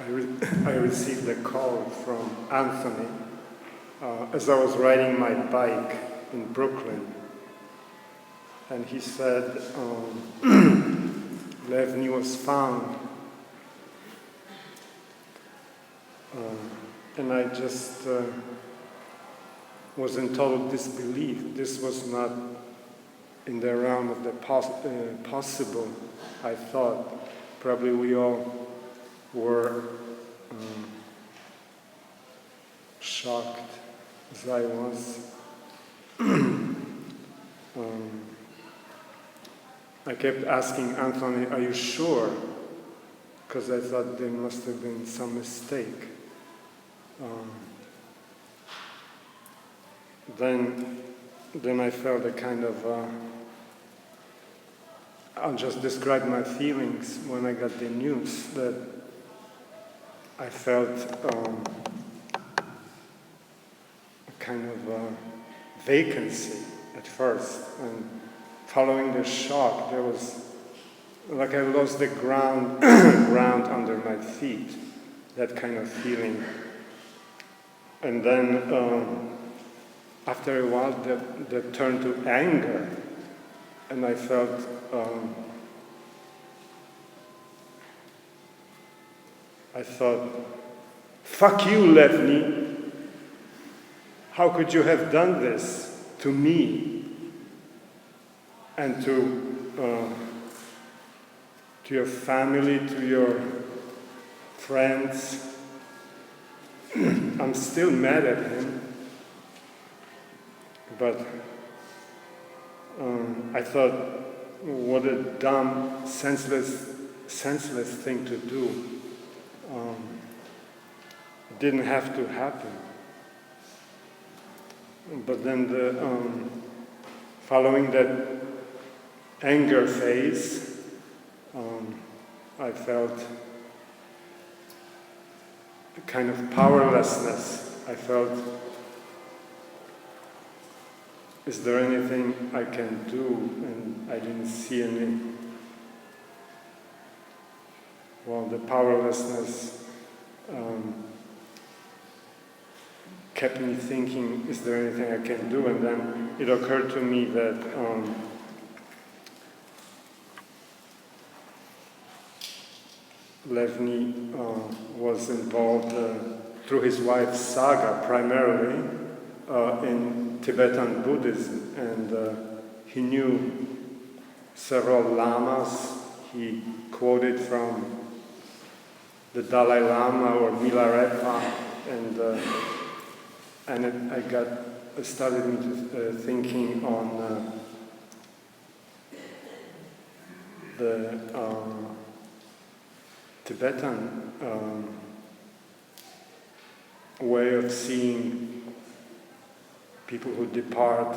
I received a call from Anthony as I was riding my bike in Brooklyn. And he said, Levni was found. And I just was in total disbelief. This was not in the realm of the possible, I thought. Probably we all were shocked, as I was. I kept asking Anthony, are you sure? Because I thought there must have been some mistake. Then I felt a kind of, I'll just describe my feelings when I got the news, that I felt a kind of vacancy at first, and following the shock, there was like I lost the ground under my feet, that kind of feeling. And then after a while, that turned to anger, and I felt I thought, fuck you, Levni. How could you have done this to me and to your family, to your friends? I'm still mad at him, but I thought, what a dumb, senseless thing to do. It didn't have to happen. But then following that anger phase, I felt a kind of powerlessness. I felt, is there anything I can do? And I didn't see any. Well, the powerlessness kept me thinking, is there anything I can do? And then it occurred to me that Levni was involved through his wife's saga primarily in Tibetan Buddhism, and he knew several lamas. He quoted from the Dalai Lama or Milarepa, and it started me to thinking on the Tibetan way of seeing people who depart.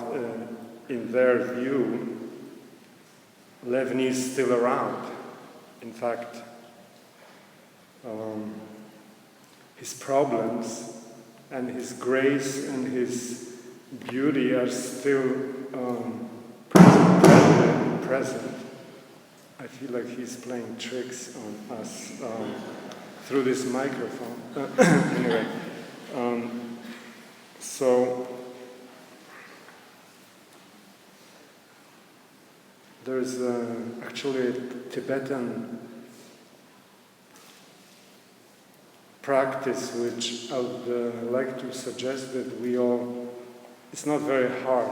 In their view, Levni is still around. In fact, his problems and his grace and his beauty are still present. I feel like he's playing tricks on us through this microphone. Anyway, so there's actually a Tibetan practice which I would like to suggest that we all, it's not very hard,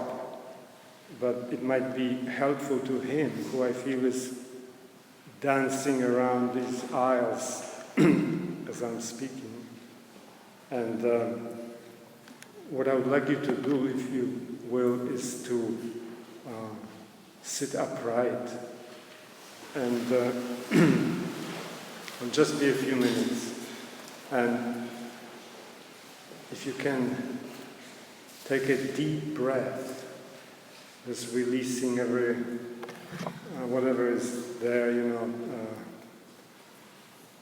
but it might be helpful to him, who I feel is dancing around these aisles as I'm speaking. And what I would like you to do, if you will, is to sit upright and it'll just be a few minutes. And if you can take a deep breath, just releasing every whatever is there,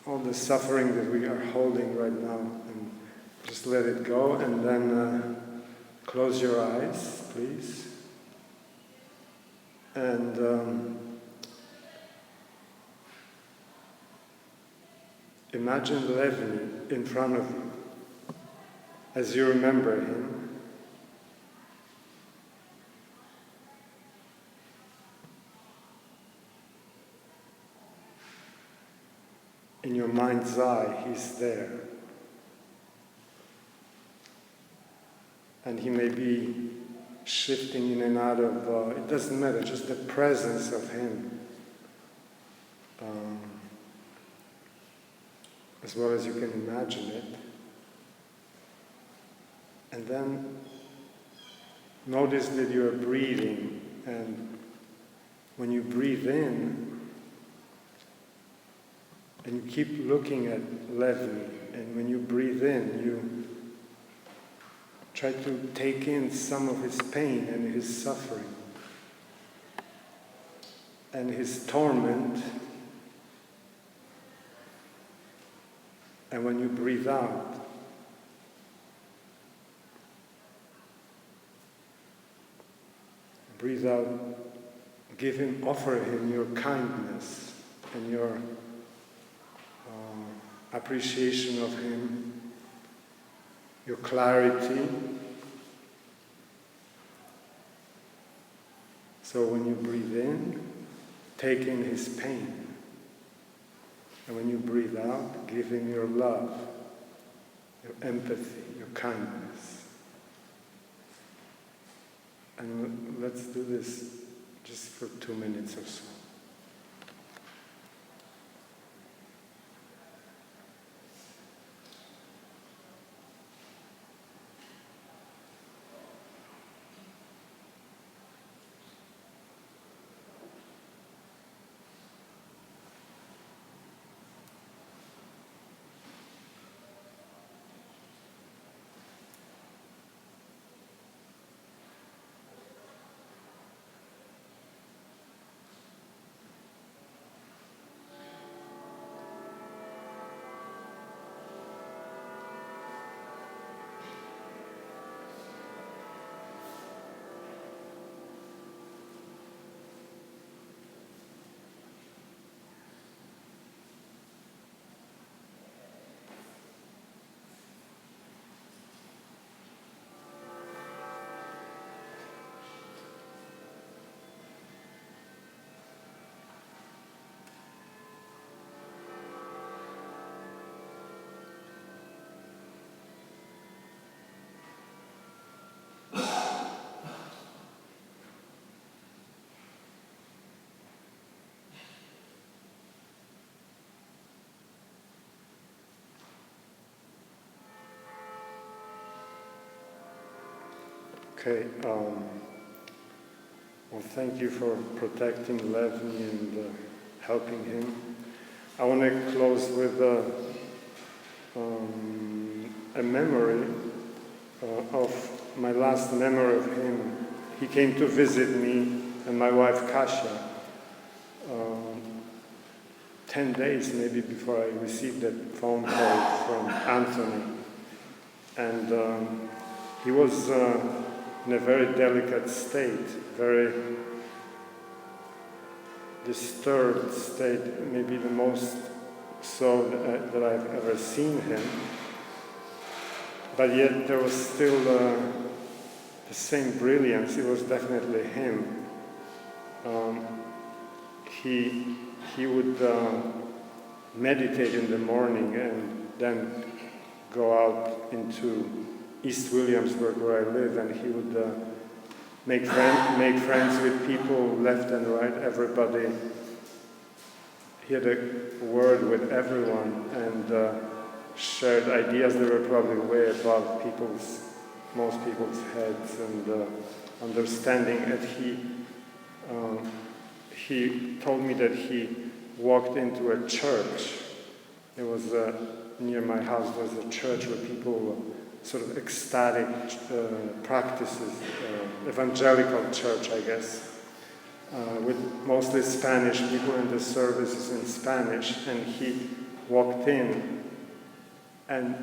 all the suffering that we are holding right now, and just let it go, and then close your eyes, please. And imagine Levni in front of you as you remember him. In your mind's eye, he's there. And he may be shifting in and out of, it doesn't matter, just the presence of him. As well as you can imagine it. And then notice that you are breathing, and when you breathe in, and you keep looking at Levni, and when you breathe in, you try to take in some of his pain and his suffering and his torment. And when you breathe out, offer him your kindness and your appreciation of him, your clarity. So when you breathe in, take in his pain. And when you breathe out, give him your love, your empathy, your kindness. And let's do this just for 2 minutes or so. Okay, well, thank you for protecting Levni and helping him. I want to close with a memory of my last memory of him. He came to visit me and my wife Kasia 10 days maybe before I received that phone call from Anthony. And he was in a very delicate state, very disturbed state, maybe the most so that I've ever seen him. But yet there was still the same brilliance. It was definitely him. He would meditate in the morning and then go out into East Williamsburg, where I live, and he would make friends with people left and right, everybody. He had a word with everyone and shared ideas that were probably way above most people's heads and understanding. And he told me that he walked into a church. It was near my house. There was a church where people sort of ecstatic practices, evangelical church, I guess, with mostly Spanish people in the services in Spanish. And he walked in and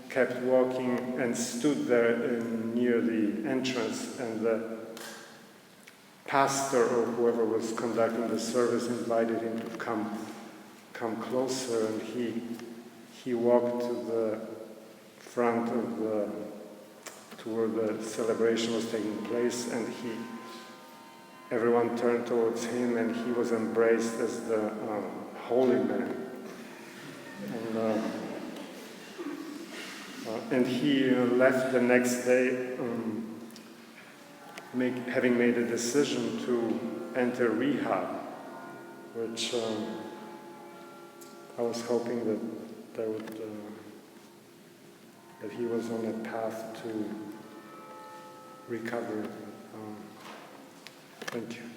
kept walking and stood there near the entrance, and the pastor or whoever was conducting the service invited him to come closer, and he walked to the front of to where the celebration was taking place, and everyone turned towards him, and he was embraced as the holy man. And he left the next day, having made a decision to enter rehab, which I was hoping that he was on a path to recovery. Thank you.